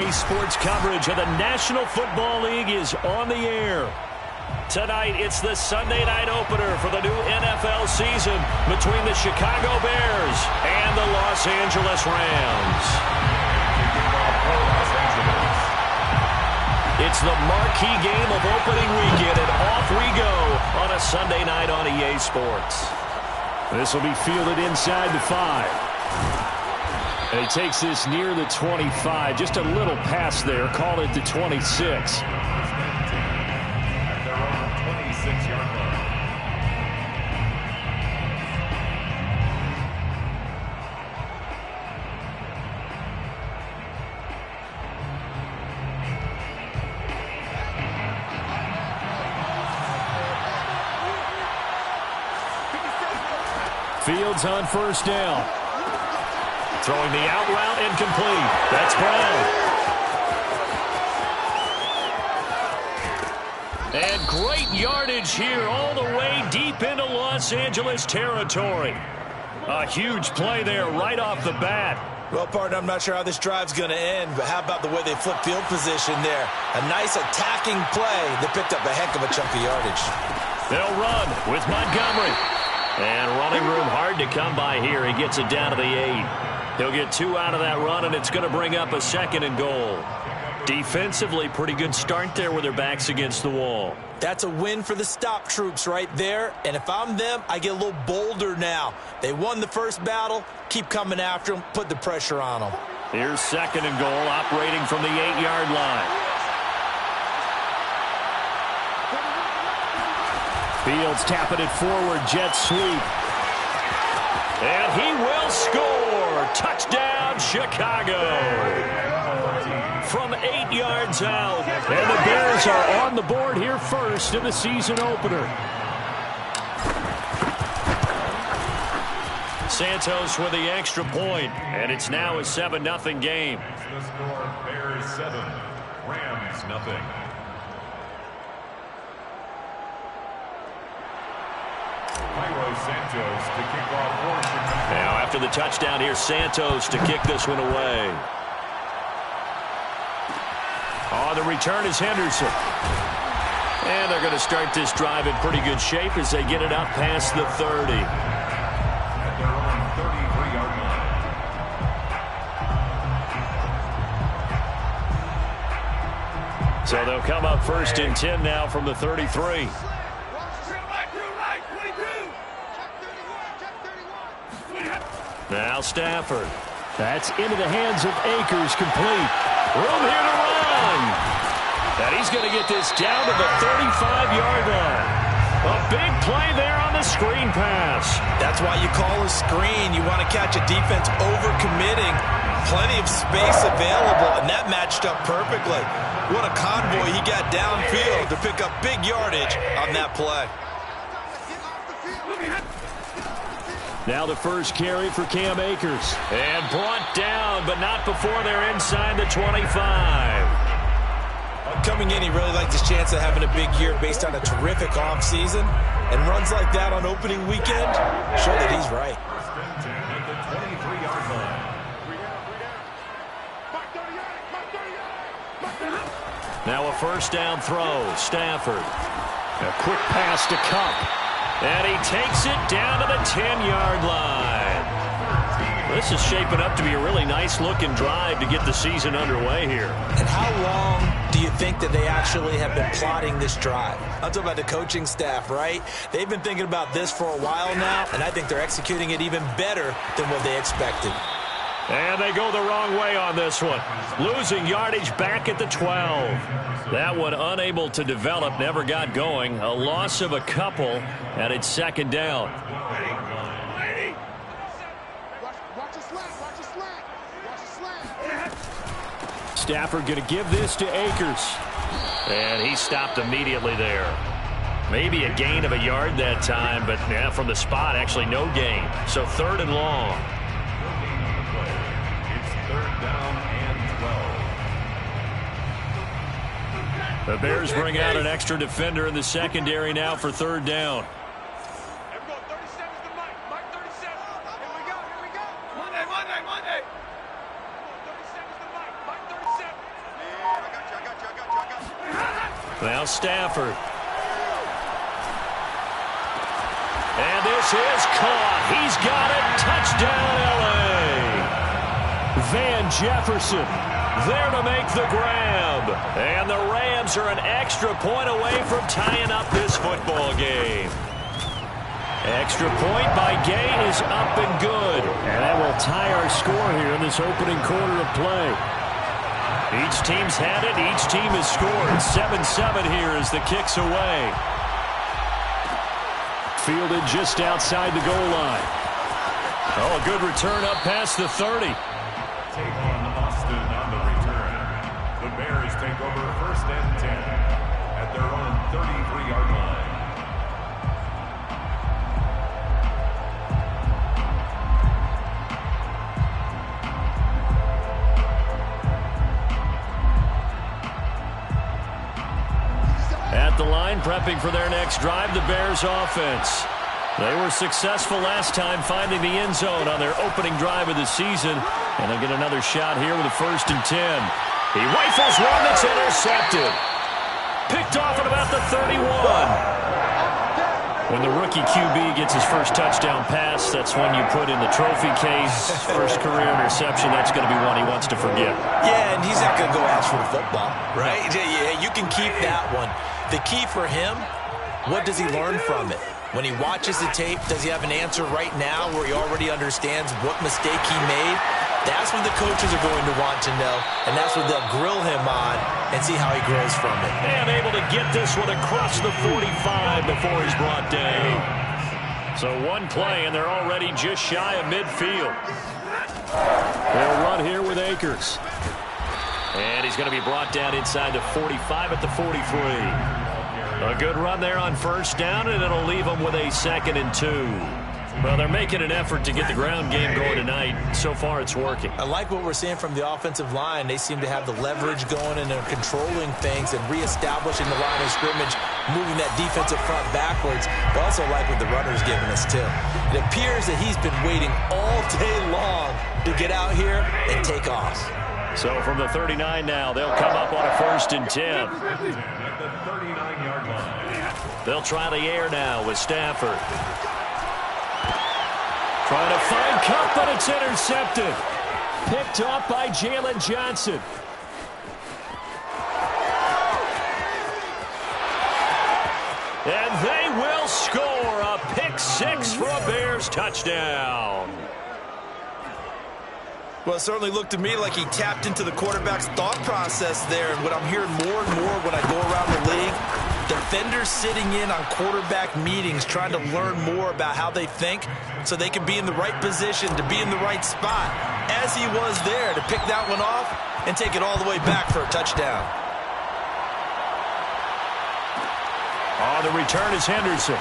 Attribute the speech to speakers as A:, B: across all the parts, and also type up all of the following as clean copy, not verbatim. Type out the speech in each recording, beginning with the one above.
A: EA Sports coverage of the National Football League is on the air. Tonight, it's the Sunday night opener for the new NFL season between the Chicago Bears and the Los Angeles Rams. It's the marquee game of opening weekend, and off we go on a Sunday night on EA Sports. This will be fielded inside the 5. And he takes this near the 25. Just a little pass there. Call it the 26. Fields on first down. Throwing the out route incomplete. That's Brown. And great yardage here all the way deep into Los Angeles territory. A huge play there right off the bat.
B: Well, partner, I'm not sure how this drive's going to end, but how about the way they flip field position there? A nice attacking play that picked up a heck of a chunk of yardage.
A: They'll run with Montgomery. And running room hard to come by here. He gets it down to the 8. He'll get 2 out of that run, and it's going to bring up a 2nd and goal. Defensively, pretty good start there with their backs against the wall.
B: That's a win for the stop troops right there. And if I'm them, I get a little bolder now. They won the first battle. Keep coming after them. Put the pressure on them.
A: Here's 2nd and goal, operating from the 8-yard line. Fields tapping it forward, jet sweep. And he will score. Touchdown, Chicago. From 8 yards out. And the Bears are on the board here first in the season opener. Santos with the extra point. And it's now a 7-0 game.
C: The score, Bears 7, Rams 0. Santos to kick off.
A: Now after the touchdown, here's Santos to kick this one away. On the return is Henderson. And they're going to start this drive in pretty good shape as they get it up past the 30.
C: At their own 33-yard line.
A: So they'll come up 1st and 10 now from the 33. Now Stafford. That's into the hands of Akers, complete. Room here to run. And he's going to get this down to the 35-yard line. A big play there on the screen pass.
B: That's why you call a screen. You want to catch a defense overcommitting. Plenty of space available, and that matched up perfectly. What a convoy he got downfield to pick up big yardage on that play.
A: Now the first carry for Cam Akers. And brought down, but not before they're inside the 25.
B: Coming in, he really liked his chance of having a big year based on a terrific offseason. And runs like that on opening weekend show that he's right.
C: At the 23-yard line.
A: Now a first down throw. Stafford. A quick pass to Cup. And he takes it down to the 10-yard line. This is shaping up to be a really nice-looking drive to get the season underway here.
B: And how long do you think that they actually have been plotting this drive? I'm talking about the coaching staff, right? They've been thinking about this for a while now, and I think they're executing it even better than what they expected.
A: And they go the wrong way on this one. Losing yardage back at the 12. That one unable to develop, never got going. A loss of a couple, and it's 2nd down. Stafford going to give this to Akers. And he stopped immediately there. Maybe a gain of a yard that time, but yeah, from the spot, actually no gain. So 3rd and long.
C: It's 3rd down and 12.
A: The Bears bring out an extra defender in the secondary now for 3rd down. Now Stafford. And this is caught. He's got it. Touchdown, L.A. Van Jefferson there to make the grab. And the Rams are an extra point away from tying up this football game. Extra point by Gay is up and good. And that will tie our score here in this opening quarter of play. Each team's had it. Each team has scored. 7-7 here as the kick's away. Fielded just outside the goal line. Oh, a good return up past the 30.
C: Take on Austin on the return. The Bears take over 1st and 10 at their own 33-yard line.
A: At the line, prepping for their next drive, the Bears offense. They were successful last time finding the end zone on their opening drive of the season. And they'll get another shot here with a 1st and 10. He rifles one that's intercepted. Picked off at about the 31. When the rookie QB gets his first touchdown pass, that's when you put in the trophy case. First career interception, that's going to be one he wants to forget.
B: Yeah, and he's not going to go ask for the football, right? Yeah, you can keep that one. The key for him, what does he learn from it? When he watches the tape, does he have an answer right now where he already understands what mistake he made? That's what the coaches are going to want to know, and that's what they'll grill him on and see how he grows from it.
A: And able to get this one across the 45 before he's brought down. So one play, and they're already just shy of midfield. They'll run here with Akers. And he's going to be brought down inside the 45 at the 43. A good run there on 1st down, and it'll leave them with a 2nd and 2. Well, they're making an effort to get the ground game going tonight. So far, it's working.
B: I like what we're seeing from the offensive line. They seem to have the leverage going, and they're controlling things and reestablishing the line of scrimmage, moving that defensive front backwards. But also like what the runner's giving us, too. It appears that he's been waiting all day long to get out here and take off.
A: So from the 39 now, they'll come up on a 1st and 10.
C: At the 39-yard line.
A: They'll try the air now with Stafford. Trying to find Cup, but it's intercepted. Picked off by Jalen Johnson. And they will score a pick 6 for a Bears touchdown.
B: Well, it certainly looked to me like he tapped into the quarterback's thought process there. And what I'm hearing more and more when I go around the league, defenders sitting in on quarterback meetings trying to learn more about how they think so they can be in the right position to be in the right spot, as he was there to pick that one off and take it all the way back for a touchdown.
A: On the return is Henderson.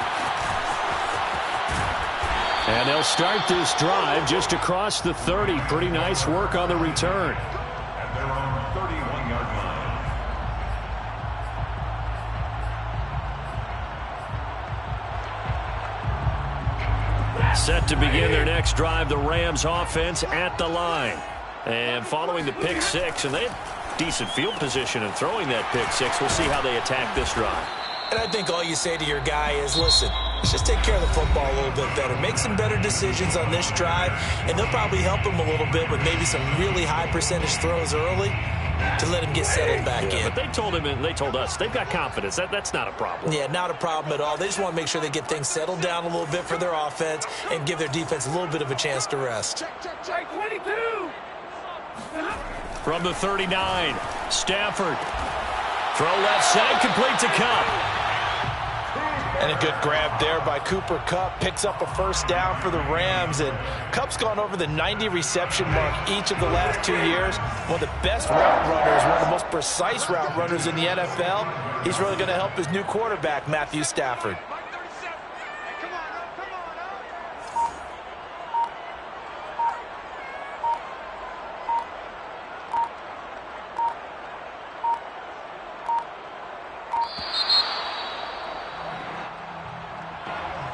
A: And they'll start this drive just across the 30. Pretty nice work on the return.
C: At their own 31-yard line.
A: Set to begin their next drive, the Rams offense at the line. And following the pick 6, and they had decent field position in throwing that pick 6. We'll see how they attack this drive.
B: And I think all you say to your guy is, listen, let's just take care of the football a little bit better. Make some better decisions on this drive, and they'll probably help him a little bit with maybe some really high percentage throws early to let him get settled back in.
A: But they told him and they told us they've got confidence. That's not a problem.
B: Yeah, not a problem at all. They just want to make sure they get things settled down a little bit for their offense and give their defense a little bit of a chance to rest.
D: Check 22.
A: From the 39, Stafford. Throw left side, complete to Cup.
B: And a good grab there by Cooper Kupp. Picks up a 1st down for the Rams. And Kupp's gone over the 90 reception mark each of the last 2 years. One of the best route runners, one of the most precise route runners in the NFL. He's really going to help his new quarterback, Matthew Stafford.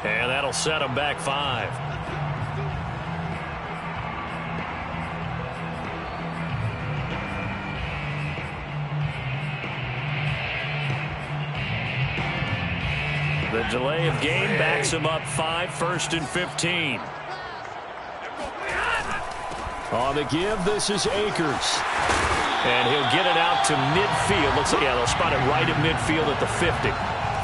A: And that'll set them back 5. The delay of game backs him up 5, 1st and 15. On the give, this is Akers. And he'll get it out to midfield. Looks like, yeah, they'll spot it right at midfield at the 50.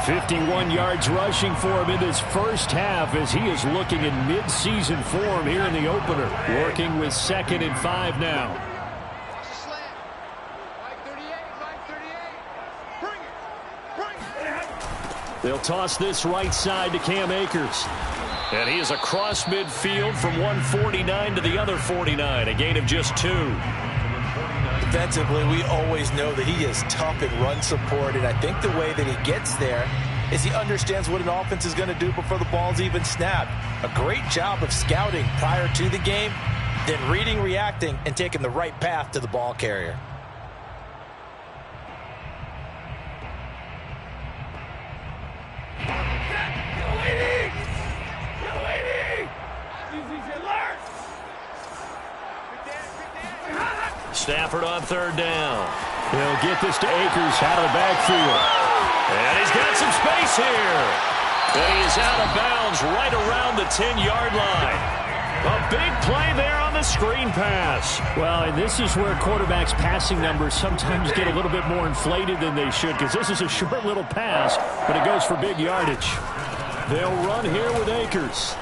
A: 51 yards rushing for him in this first half as he is looking in mid-season form here in the opener. Working with 2nd and 5 now. They'll toss this right side to Cam Akers. And he is across midfield from 149 to the other 49. A gain of just 2.
B: Defensively, we always know that he is tough in run support, and I think the way that he gets there is he understands what an offense is going to do before the ball's even snapped. A great job of scouting prior to the game, then reading, reacting, and taking the right path to the ball carrier.
A: Stafford on 3rd down. He'll get this to Akers out of the backfield. And he's got some space here. And he is out of bounds right around the 10-yard line. A big play there on the screen pass. Well, and this is where quarterbacks' passing numbers sometimes get a little bit more inflated than they should, because this is a short little pass, but it goes for big yardage. They'll run here with Akers.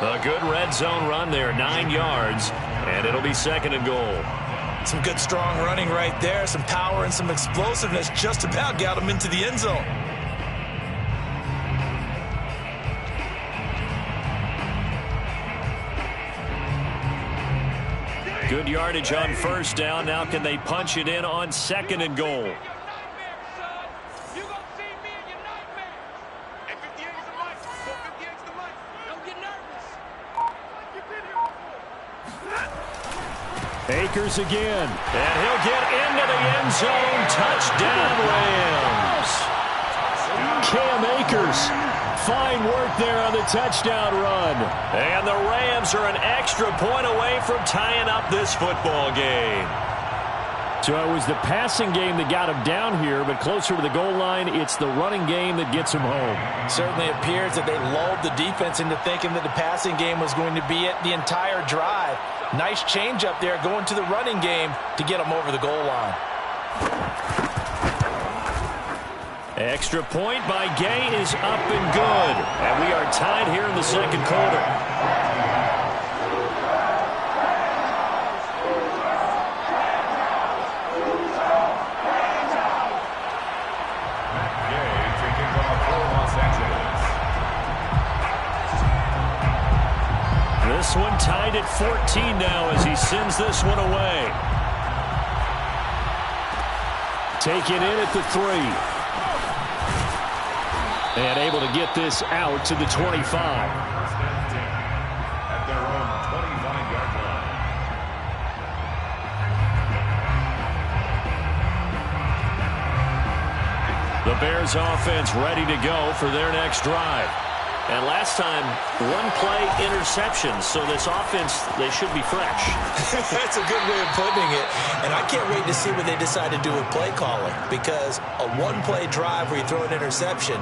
A: A good red zone run there, 9 yards, and it'll be 2nd and goal.
B: Some good strong running right there, some power and some explosiveness, just about got him into the end zone.
A: Good yardage on 1st down. Now can they punch it in on 2nd and goal? Akers again, and he'll get into the end zone. Touchdown, Rams. Cam Akers, fine work there on the touchdown run. And the Rams are an extra point away from tying up this football game. So it was the passing game that got him down here, but closer to the goal line, it's the running game that gets him home.
B: Certainly appears that they lulled the defense into thinking that the passing game was going to be it the entire drive. Nice change up there going to the running game to get them over the goal line.
A: Extra point by Gay is up and good. And we are tied here in the 2nd quarter. This one tied at 14 now as he sends this one away. Taken in at the 3. And able to get this out to the 25.
C: At their own 25-yard line.
A: The Bears offense ready to go for their next drive. And last time, 1-play interception, so this offense, they should be fresh.
B: That's a good way of putting it. And I can't wait to see what they decide to do with play calling, because a 1-play drive where you throw an interception,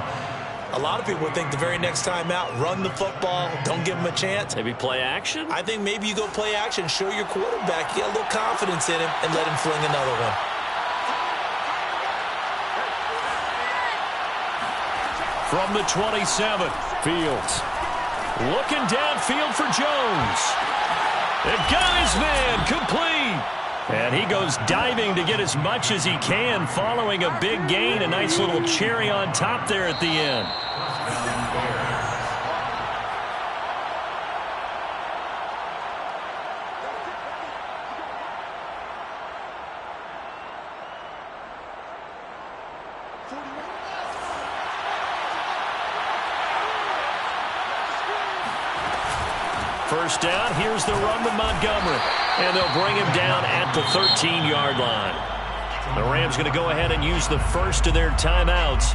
B: a lot of people think the very next time out, run the football, don't give them a chance.
A: Maybe play action?
B: I think maybe you go play action, show your quarterback, get a little confidence in him, and let him fling another one.
A: From the 27, Fields looking downfield for Jones. They've got his man complete. And he goes diving to get as much as he can following a big gain. A nice little cherry on top there at the end. First down, here's the run to Montgomery. And they'll bring him down at the 13-yard line. The Rams going to go ahead and use the first of their timeouts.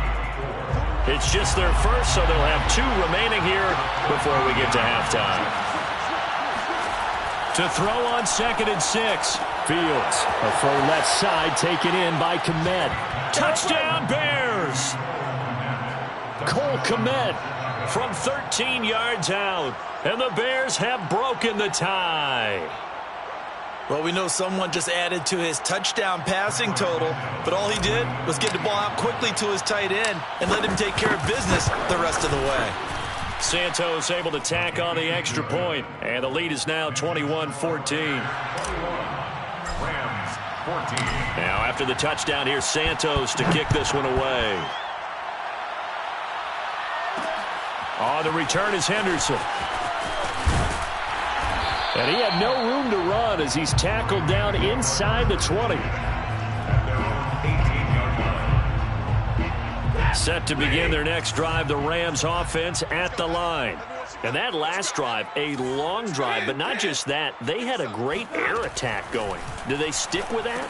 A: It's just their first, so they'll have 2 remaining here before we get to halftime. To throw on 2nd and 6. Fields, a throw left side taken in by Kmet. Touchdown Bears! Cole Kmet from 13 yards out. And the Bears have broken the tie.
B: Well, we know someone just added to his touchdown passing total, but all he did was get the ball out quickly to his tight end and let him take care of business the rest of the way.
A: Santos able to tack on the extra point, and the lead is now 21-14.
C: Rams, 14.
A: Now after the touchdown, here's Santos to kick this one away. On the return is Henderson. And he had no room to run as he's tackled down inside the 20.
C: At their own 18-yard line.
A: Set to begin their next drive, the Rams offense at the line. And that last drive, a long drive, but not just that, they had a great air attack going. Do they stick with that?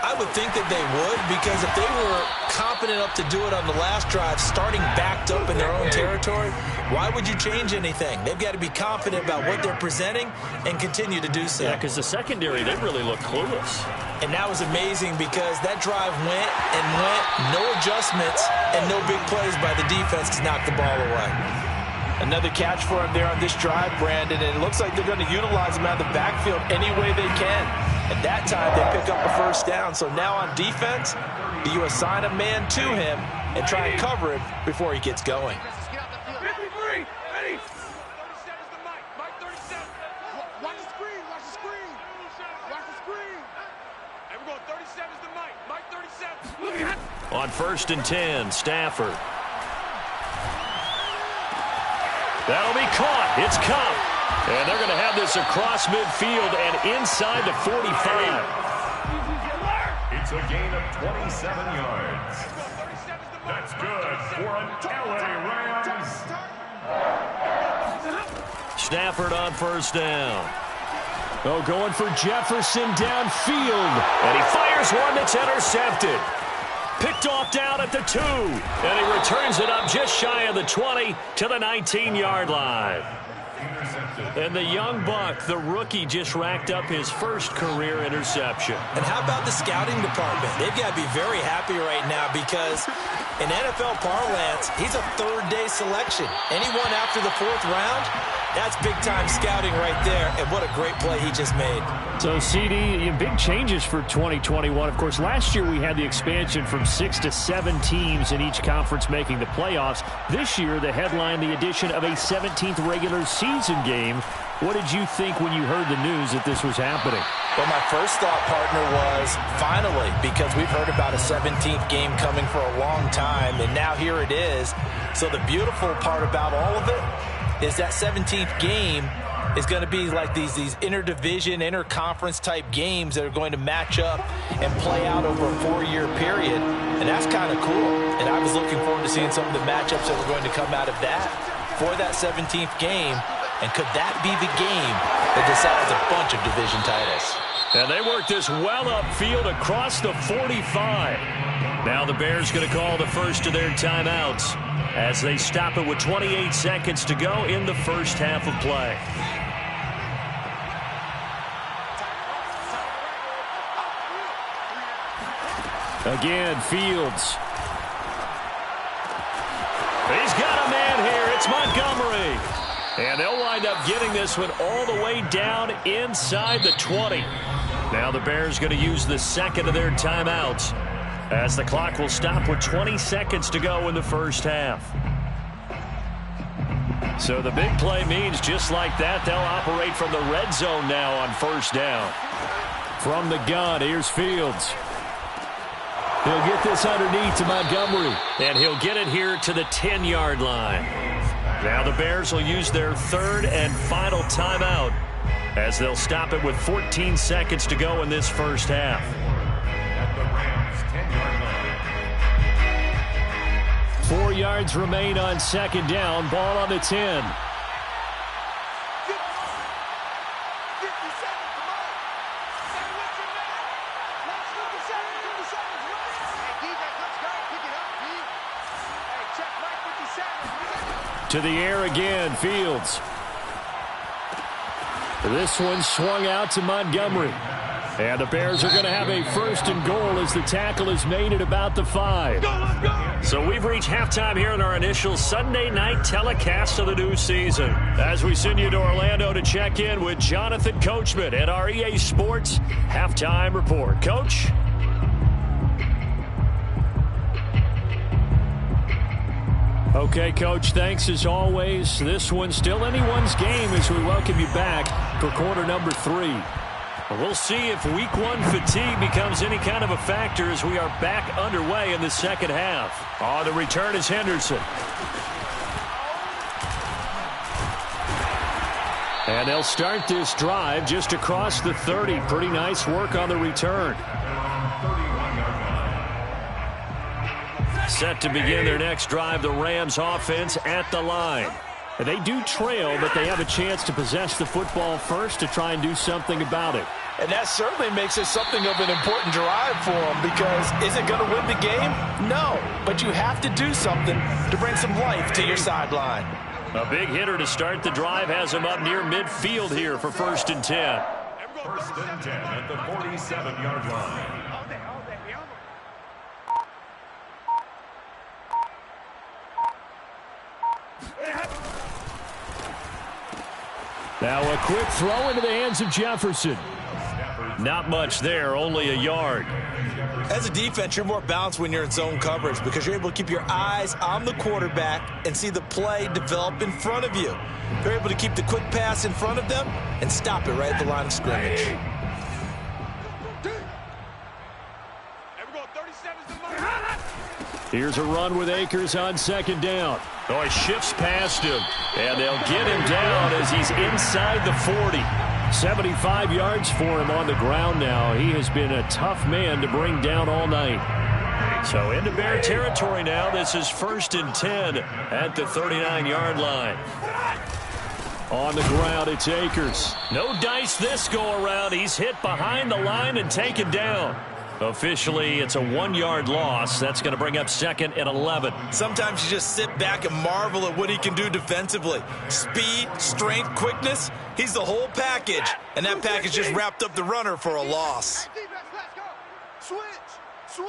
B: I would think that they would, because if they were competent enough to do it on the last drive, starting backed up in their own territory, why would you change anything? They've got to be confident about what they're presenting and continue to do so.
A: Yeah, because the secondary, they really look clueless.
B: And that was amazing because that drive went and went, no adjustments, and no big plays by the defense to knock the ball away. Another catch for him there on this drive, Brandon, and it looks like they're going to utilize him out of the backfield any way they can. At that time, they pick up a first down. So now on defense, do you assign a man to him and try and cover him before he gets going?
A: On 1st and 10, Stafford. That'll be caught. It's Cup. And they're going to have this across midfield and inside the 45.
C: It's a gain of 27 yards. That's good for a LA Rams.
A: Stafford on 1st down. Oh, going for Jefferson downfield. And he fires one that's intercepted. Picked off down at the 2. And he returns it up just shy of the 20 to the 19-yard line. And the young buck, the rookie, just racked up his first career interception.
B: And how about the scouting department? They've got to be very happy right now because in NFL parlance, he's a third-day selection. Anyone after the 4th round, that's big-time scouting right there, and what a great play he just made.
A: So, CD, big changes for 2021. Of course, last year we had the expansion from 6 to 7 teams in each conference making the playoffs. This year, the headline, the addition of a 17th regular season game. What did you think when you heard the news that this was happening?
B: Well, my first thought, partner, was finally, because we've heard about a 17th game coming for a long time, and now here it is. So the beautiful part about all of it is that 17th game is going to be like these interdivision, interconference type games that are going to match up and play out over a 4-year period. And that's kind of cool. And I was looking forward to seeing some of the matchups that were going to come out of that for that 17th game. And could that be the game that decides a bunch of division titles?
A: And they work this well upfield across the 45. Now the Bears going to call the first of their timeouts as they stop it with 28 seconds to go in the first half of play. Again, Fields. He's got a man here. It's Montgomery. And they'll wind up getting this one all the way down inside the 20. Now the Bears going to use the second of their timeouts as the clock will stop with 20 seconds to go in the first half. So the big play means just like that, they'll operate from the red zone now on 1st down. From the gun, here's Fields. He'll get this underneath to Montgomery. And he'll get it here to the 10-yard line. Now the Bears will use their third and final timeout as they'll stop it with 14 seconds to go in this first half.
C: At the Rams' 10-yard line.
A: 4 yards remain on 2nd down. Ball on the 10. To the air again, Fields. This one swung out to Montgomery. And the Bears are going to have a 1st and goal as the tackle is made at about the 5.
B: Let's go.
A: So we've reached halftime here in our initial Sunday night telecast of the new season. As we send you to Orlando to check in with Jonathan Coachman at our EA Sports Halftime Report. Coach? Okay, Coach, thanks as always. This one's still anyone's game as we welcome you back for quarter number 3. We'll see if week 1 fatigue becomes any kind of a factor as we are back underway in the second half. On the return is Henderson. And they'll start this drive just across the 30. Pretty nice work on the return. Set to begin their next drive, the Rams offense at the line. And they do trail, but they have a chance to possess the football first to try and do something about it.
B: And that certainly makes it something of an important drive for them, because is it going to win the game? No, but you have to do something to bring some life to your sideline.
A: A big hitter to start the drive has him up near midfield here for 1st and 10.
C: 1st and 10 at the 47-yard line.
A: Now a quick throw into the hands of Jefferson. Not much there, only a yard.
B: As a defense, you're more balanced when you're in zone coverage because you're able to keep your eyes on the quarterback and see the play develop in front of you. You're able to keep the quick pass in front of them and stop it right at the line of scrimmage.
A: Here's a run with Akers on 2nd down. Oh, he shifts past him, and they'll get him down as he's inside the 40. 75 yards for him on the ground now. He has been a tough man to bring down all night. So into Bear territory now. This is 1st and 10 at the 39-yard line. On the ground, it's Akers. No dice this go-around. He's hit behind the line and taken down. Officially, it's a 1-yard loss. That's going to bring up 2nd and 11.
B: Sometimes you just sit back and marvel at what he can do defensively. Speed, strength, quickness. He's the whole package. And that package just wrapped up the runner for a loss.
D: Hey, defense, let's go. Switch.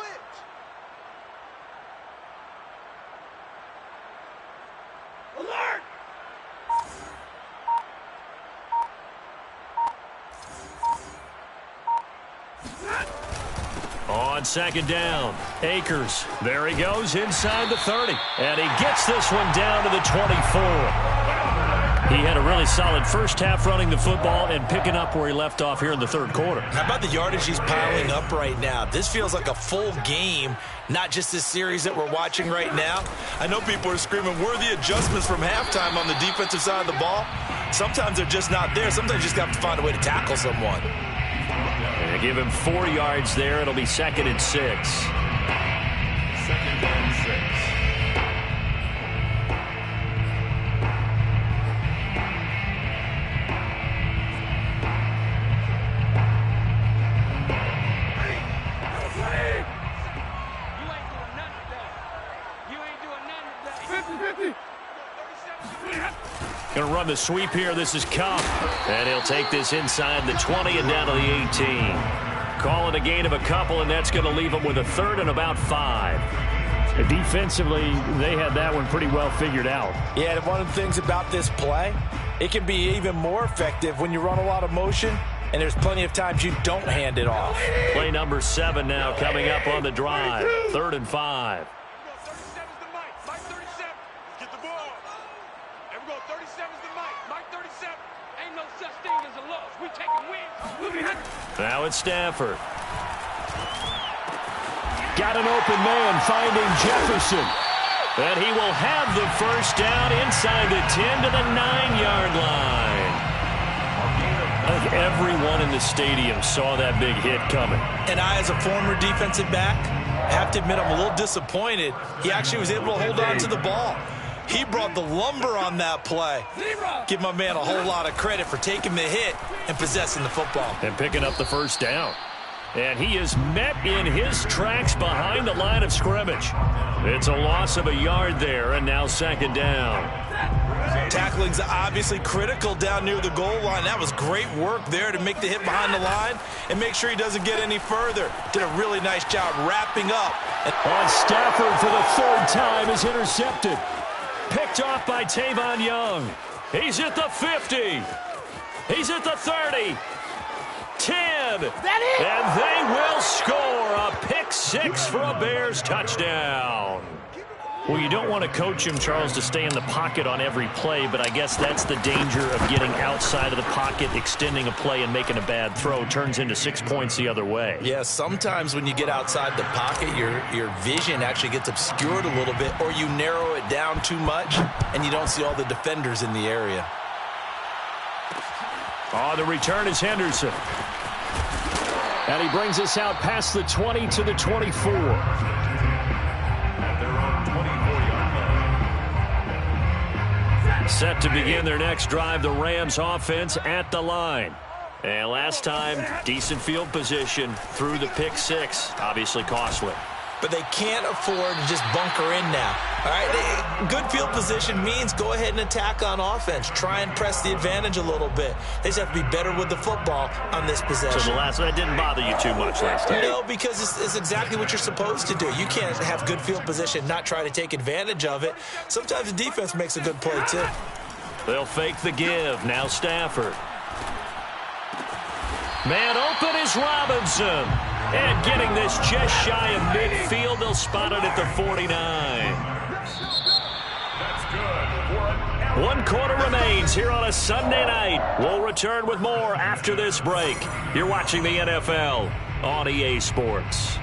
D: Alert!
A: On 2nd down, Akers. There he goes inside the 30. And he gets this one down to the 24. He had a really solid first half running the football and picking up where he left off here in the 3rd quarter.
B: How about the yardage he's piling up right now? This feels like a full game, not just this series that we're watching right now. I know people are screaming, where are the adjustments from halftime on the defensive side of the ball? Sometimes they're just not there. Sometimes you just have to find a way to tackle someone.
A: And give him 4 yards there. It'll be 2nd and 6.
C: 2nd and 6.
A: Going to run the sweep here. This is Cup. And he'll take this inside the 20 and down to the 18. Call it a gain of a couple, and that's going to leave him with a 3rd and about 5. Defensively, they had that one pretty well figured out.
B: Yeah, and one of the things about this play, it can be even more effective when you run a lot of motion, and there's plenty of times you don't hand it off.
A: Play number 7 now coming up on the drive. 3rd and 5. Now it's Stafford. Got an open man finding Jefferson. And he will have the 1st down inside the 10 to the 9-yard line. I think everyone in the stadium saw that big hit coming.
B: And I, as a former defensive back, have to admit I'm a little disappointed. He actually was able to hold on to the ball. He brought the lumber on that play. Give my man a whole lot of credit for taking the hit and possessing the football.
A: And picking up the 1st down. And he is met in his tracks behind the line of scrimmage. It's a loss of a yard there, and now 2nd down.
B: Tackling's obviously critical down near the goal line. That was great work there to make the hit behind the line and make sure he doesn't get any further. Did a really nice job wrapping up.
A: On Stafford for the third time is intercepted. Picked off by Tavon Young. He's at the 50. He's at the 30. 10. And they will score a pick six for a Bears touchdown. Well, you don't want to coach him, Charles, to stay in the pocket on every play, but I guess that's the danger of getting outside of the pocket, extending a play, and making a bad throw. Turns into 6 points the other way.
B: Yeah, sometimes when you get outside the pocket, your vision actually gets obscured a little bit, or you narrow it down too much, and you don't see all the defenders in the area.
A: Oh, the return is Henderson. And he brings us out past the 20 to the 24. Set to begin their next drive, the Rams offense at the line. And last time, decent field position through the pick six, obviously costly.
B: But they can't afford to just bunker in now. All right, good field position means go ahead and attack on offense. Try and press the advantage a little bit. They just have to be better with the football on this possession.
A: So that didn't bother you too much last time?
B: No, because it's exactly what you're supposed to do. You can't have good field position, not try to take advantage of it. Sometimes the defense makes a good play, too.
A: They'll fake the give. Now Stafford. Man open is Robinson. And getting this just shy of midfield, they'll spot it at the 49.
C: That's good.
A: 1 quarter remains here on a Sunday night. We'll return with more after this break. You're watching the NFL on EA Sports.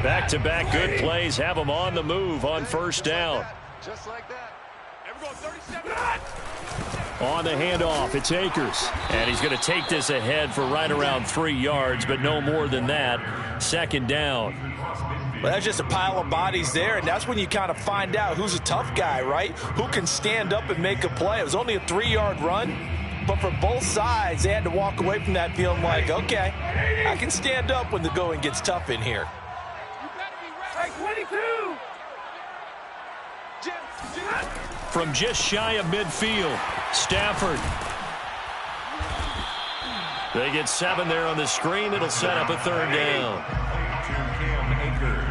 A: Back-to-back good plays have them on the move on first down.
D: Just like that. And we're going 37.
A: On the handoff, it's Akers. And he's going to take this ahead for right around 3 yards, but no more than that. Second down.
B: Well, that's just a pile of bodies there, and that's when you kind of find out who's a tough guy, right? Who can stand up and make a play. It was only a 3-yard run, but for both sides, they had to walk away from that feeling like, okay, I can stand up when the going gets tough in here.
D: You better be ready. 22.
A: From just shy of midfield, Stafford. They get 7 there on the screen. It'll set up a third down.
C: To Cam Akers.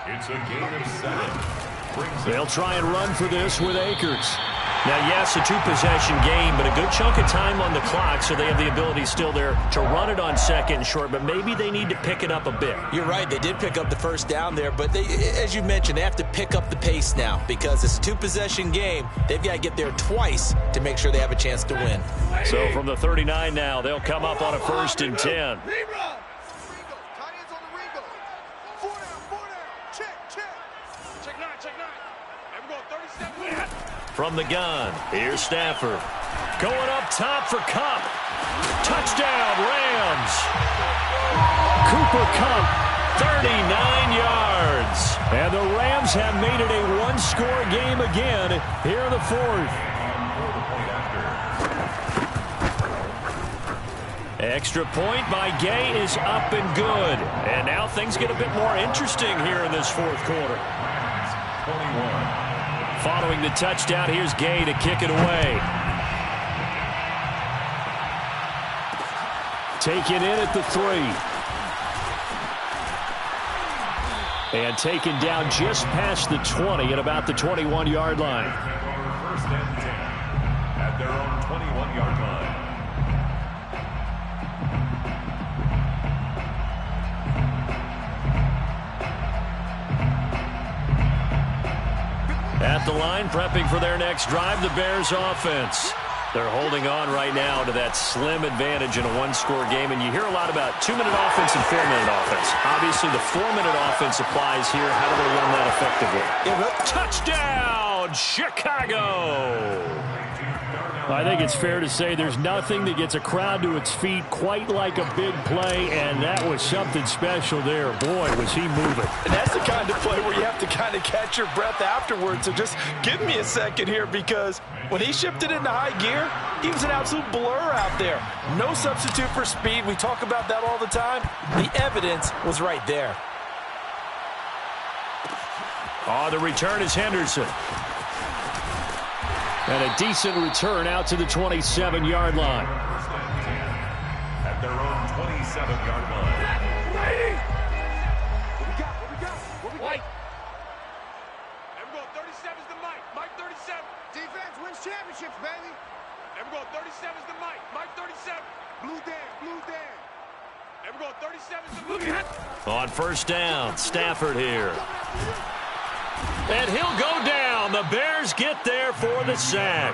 C: It's a gain of 7.
A: They'll try and run for this with Akers. Now, yes, a 2-possession game, but a good chunk of time on the clock, so they have the ability still there to run it on second and short, but maybe they need to pick it up a bit.
B: You're right. They did pick up the first down there, but they, as you mentioned, they have to pick up the pace now because it's a 2-possession game. They've got to get there twice to make sure they have a chance to win.
A: So from the 39 now, they'll come up on a 1st and 10. From the gun, here's Stafford. Going up top for Kupp. Touchdown, Rams. Cooper Kupp, 39 yards. And the Rams have made it a one-score game again here in the 4th. Extra point by Gay is up and good. And now things get a bit more interesting here in this 4th quarter.
C: 21.
A: Following the touchdown, here's Gay to kick it away. Taken in at the 3. And taken down just past the 20 at about the 21-yard line.
C: First and 10 at their own 21-yard line.
A: At the line, prepping for their next drive, the Bears offense. They're holding on right now to that slim advantage in a one-score game, and you hear a lot about 2-minute offense and 4-minute offense. Obviously, the 4-minute offense applies here. How do they run that effectively? Touchdown, Chicago! I think it's fair to say there's nothing that gets a crowd to its feet quite like a big play, and that was something special there. Boy, was he moving.
B: And that's the kind of play where you have to kind of catch your breath afterwards. So just give me a second here, because when he shifted into high gear, he was an absolute blur out there. No substitute for speed. We talk about that all the time. The evidence was right there.
A: Oh, the return is Henderson. And a decent return out to the 27-yard line.
C: First and 10 at their own 27-yard line.
D: What we got? Everyone, 37's the Mike. Mike 37. Defense wins championships, baby. Everyone, 37's the Mike. Mike 37. Blue Dan. Everyone, 37's the Mike.
A: On first down, Stafford here. And he'll go down. The Bears get there for the sack.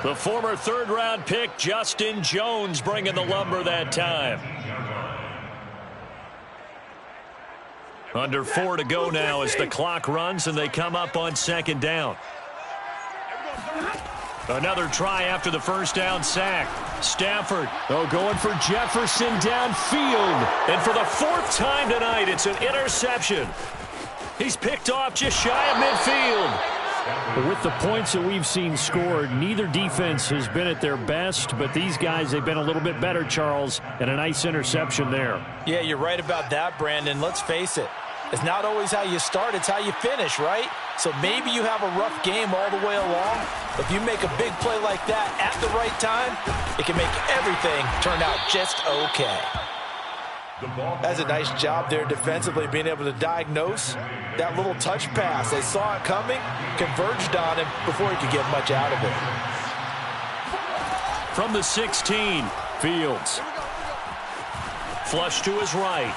A: The former third-round pick, Justin Jones, bringing the lumber that time. Under 4 to go now as the clock runs and they come up on second down. Another try after the first down sack. Stafford, going for Jefferson downfield. And for the 4th time tonight, it's an interception. He's picked off just shy of midfield. With the points that we've seen scored, neither defense has been at their best, but these guys, they've been a little bit better, Charles, and a nice interception there.
B: Yeah, you're right about that, Brandon. Let's face it. It's not always how you start, it's how you finish, right? So maybe you have a rough game all the way along. But if you make a big play like that at the right time, it can make everything turn out just okay. That's a nice job there defensively, being able to diagnose that little touch pass. They saw it coming, converged on him before he could get much out of it.
A: From the 16, Fields. Flush to his right.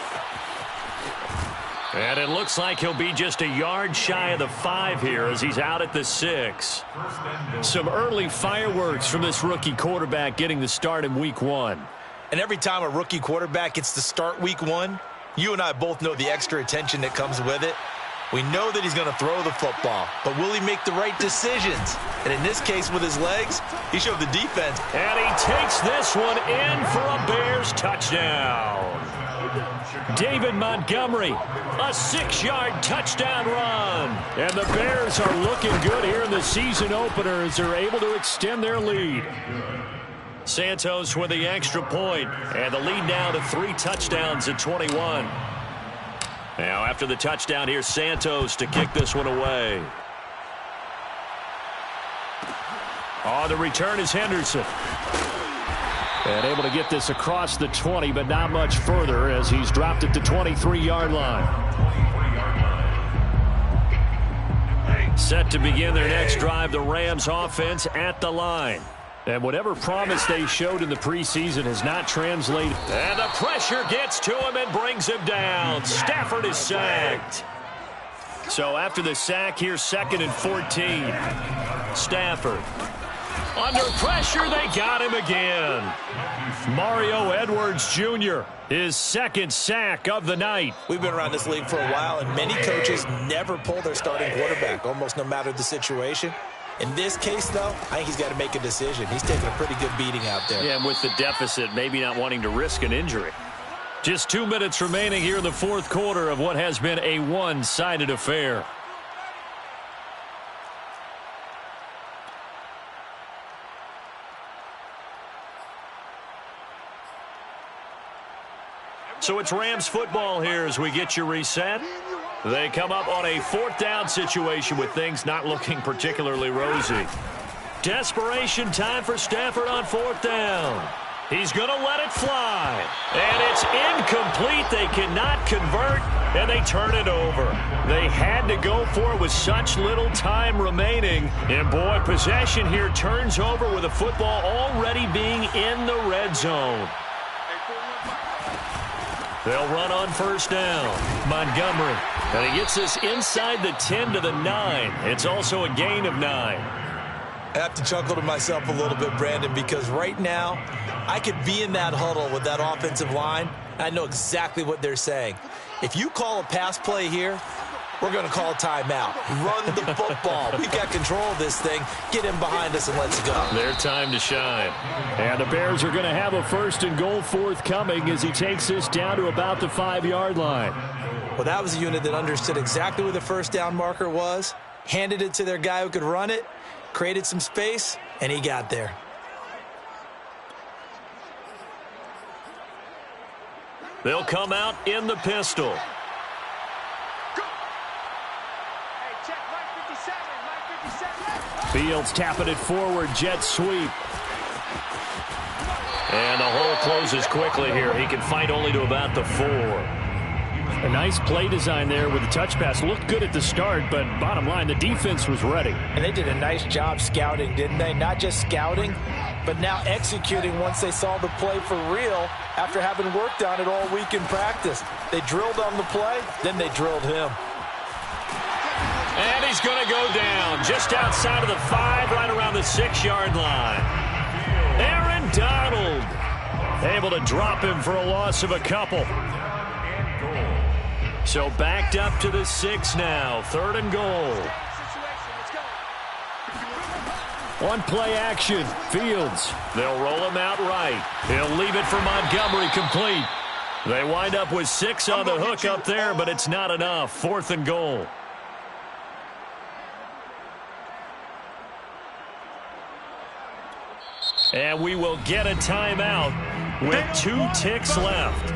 A: And it looks like he'll be just a yard shy of the 5 here as he's out at the 6. Some early fireworks from this rookie quarterback getting the start in week 1.
B: And every time a rookie quarterback gets to start week 1, you and I both know the extra attention that comes with it. We know that he's going to throw the football, but will he make the right decisions? And in this case with his legs, he showed the defense.
A: And he takes this one in for a Bears touchdown. David Montgomery, a 6-yard touchdown run. And the Bears are looking good here in the season opener as they're able to extend their lead. Santos with the extra point, and the lead now to 3 touchdowns at 21. Now after the touchdown, here's Santos to kick this one away. On the return is Henderson. And able to get this across the 20, but not much further as he's dropped it to 23-yard line. Set to begin their next drive, the Rams offense at the line. And whatever promise they showed in the preseason has not translated. And the pressure gets to him and brings him down. Stafford is sacked. So after the sack, here's 2nd and 14. Stafford. Under pressure, they got him again. Mario Edwards Jr., his 2nd sack of the night.
B: We've been around this league for a while, and many coaches never pull their starting quarterback, almost no matter the situation. In this case, though, I think he's got to make a decision. He's taking a pretty good beating out there.
A: Yeah, and with the deficit, maybe not wanting to risk an injury. Just 2 minutes remaining here in the 4th quarter of what has been a one-sided affair. So it's Rams football here as we get you reset. They come up on a 4th down situation with things not looking particularly rosy. Desperation time for Stafford on 4th down. He's going to let it fly. And it's incomplete. They cannot convert, and they turn it over. They had to go for it with such little time remaining. And, boy, possession here turns over with the football already being in the red zone. They'll run on 1st down. Montgomery. And he gets this inside the 10 to the 9. It's also a gain of 9.
B: I have to chuckle to myself a little bit, Brandon, because right now I could be in that huddle with that offensive line. I know exactly what they're saying. If you call a pass play here, we're going to call a timeout. Run the football. We've got control of this thing. Get him behind us and let's go.
A: Their time to shine. And the Bears are going to have a 1st and goal forthcoming as he takes this down to about the 5-yard line.
B: Well, that was a unit that understood exactly where the 1st down marker was, handed it to their guy who could run it, created some space, and he got there.
A: They'll come out in the pistol. Fields tapping it forward, jet sweep. And the hole closes quickly here. He can fight only to about the 4.
E: A nice play design there with the touch pass. Looked good at the start, but bottom line, the defense was ready.
B: And they did a nice job scouting, didn't they? Not just scouting, but now executing once they saw the play for real after having worked on it all week in practice. They drilled on the play, then they drilled him.
A: And he's going to go down just outside of the 5, right around the 6-yard line. Aaron Donald able to drop him for a loss of a couple. So backed up to the 6 now. 3rd and goal. On play action, Fields. They'll roll him out right. He'll leave it for Montgomery, complete. They wind up with 6 on the hook up there, but it's not enough. 4th and goal. And we will get a timeout with 2 ticks left.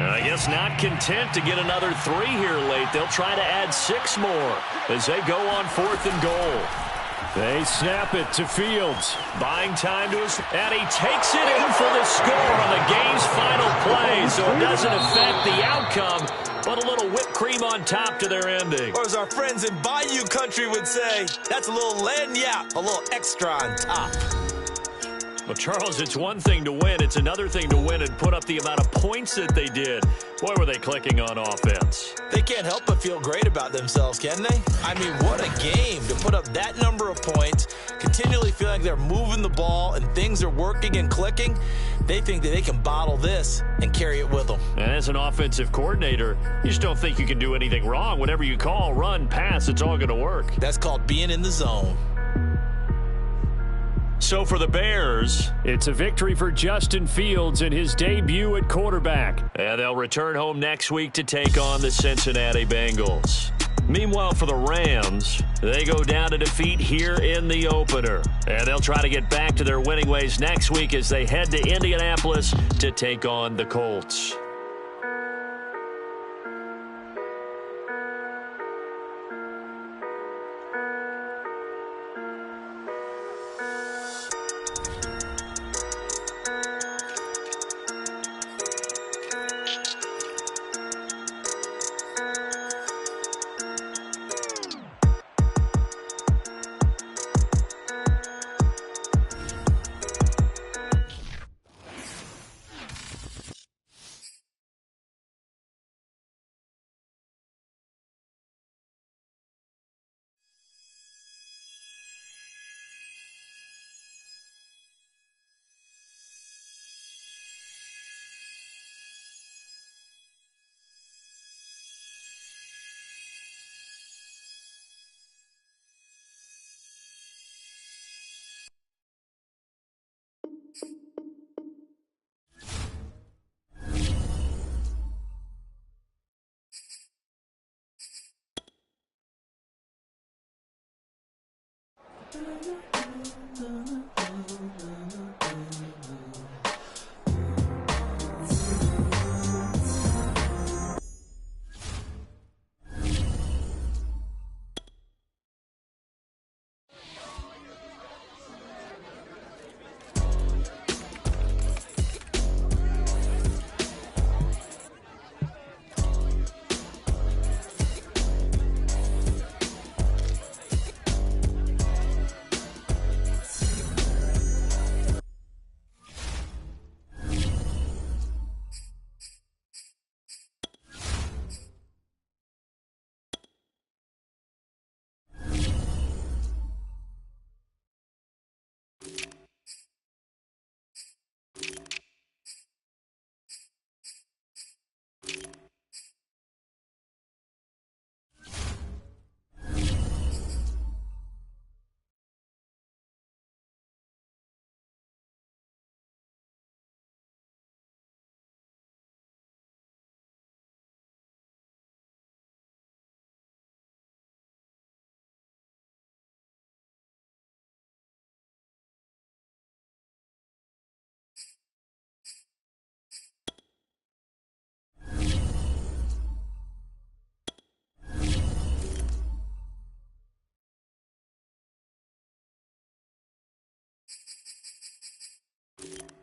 A: I guess not content to get another 3 here late. They'll try to add 6 more as they go on 4th and goal. They snap it to Fields. Buying time to us. And he takes it in for the score on the game's final play. So it doesn't affect the outcome, but a little whipped cream on top to their ending.
B: Or as our friends in Bayou Country would say, that's a little lagniappe, a little extra on top.
A: Well, Charles, it's one thing to win. It's another thing to win and put up the amount of points that they did. Boy, were they clicking on offense.
B: They can't help but feel great about themselves, can they? I mean, what a game to put up that number of points, continually feeling like they're moving the ball and things are working and clicking. They think that they can bottle this and carry it with them.
A: And as an offensive coordinator, you just don't think you can do anything wrong. Whatever you call, run, pass, it's all going to work.
B: That's called being in the zone.
A: So for the Bears,
E: it's a victory for Justin Fields in his debut at quarterback.
A: And they'll return home next week to take on the Cincinnati Bengals. Meanwhile, for the Rams, they go down to defeat here in the opener. And they'll try to get back to their winning ways next week as they head to Indianapolis to take on the Colts. it.